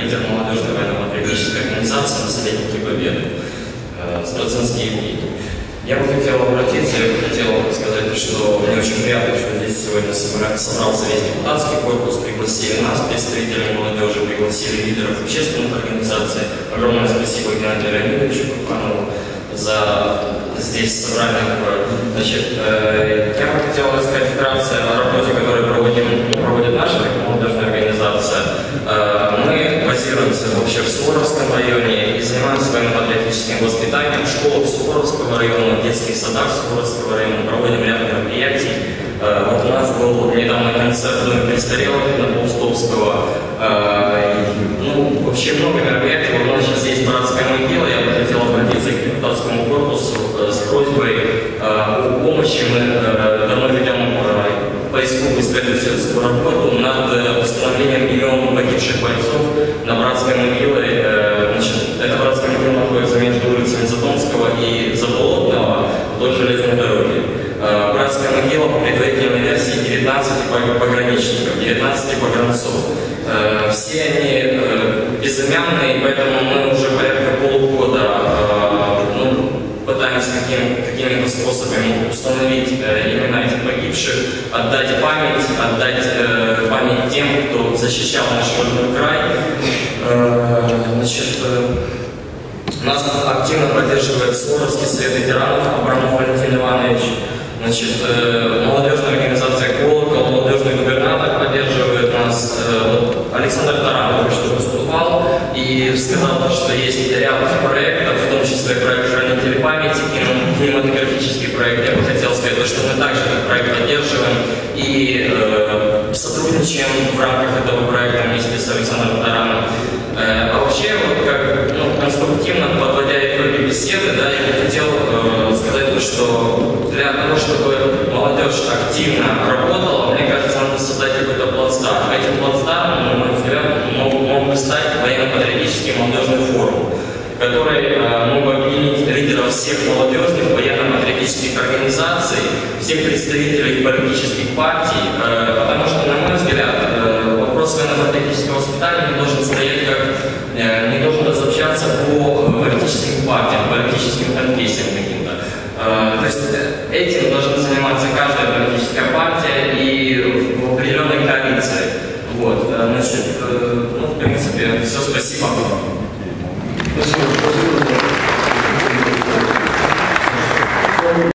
лидер молодежной военно-патриотической организации «Наследники Победы», Страцинские евреи. Я бы хотел обратиться, я бы хотел сказать, что мне очень приятно, что здесь сегодня собрался весь депутатский корпус, пригласили нас, представителей молодежи, пригласили лидеров общественных организаций. Огромное спасибо Геннадию Леонидовичу Курбанову за здесь собрание такое. Значит, я бы хотел рассказать вкратце о работе, которую проводит наша молодежная организация. Мы базируемся вообще в Суворовском районе и занимаемся военно-патриотическим воспитанием в школах Суворовского района, в детских садах Суворовского района, проводим ряд мероприятий. Вот у нас был недавно концерт в Доме престарелых на Полстовского. Ну, вообще много мероприятий. Вот у нас сейчас есть братская могила. Я бы хотел обратиться к депутатскому корпусу с просьбой о помощи. Мы давно ведем поисковую исследовательскую работу над установлением имен погибших бойцов на братской могиле. Значит, эта братская могила находится между улицами Затонского и Заболотного вдоль железной дороги. Братская могила по предварительной версии 19 пограничников, 19 погранцов. Все они безымянные, поэтому мы уже порядка полугода пытаемся какими-то способами установить имена этих погибших, отдать память тем, кто защищал наш родной край. Значит, нас активно поддерживает Суворовский совет ветеранов Абрамов Валентин Иванович. Значит, молодежная организация «Колокол», молодежный губернатор поддерживает нас. Александр Таран только что выступал и сказал, что есть ряд проектов, в том числе проект «Хранители памяти», кинематографический проект. Я бы хотел сказать, что мы также этот проект поддерживаем и сотрудничаем в рамках этого проекта вместе с Александром Тараном. А вообще, вот как конструктивно подводя итоги беседы, да, я бы хотел сказать, что для того, чтобы молодежь активно работала, мне кажется, надо создать какой-то плацдарм. Этим плацдармом, на мой взгляд, мог бы стать военно-патриотический молодежный форум, который мог бы объединить лидеров всех молодежных военно-патриотических организаций, всех представителей политических партий, потому что, на мой взгляд, вопрос военно-патриотического воспитания не должен стоять не должен разобщаться по политическим партиям, политическим конфессиям каким-то. То есть этим должны заниматься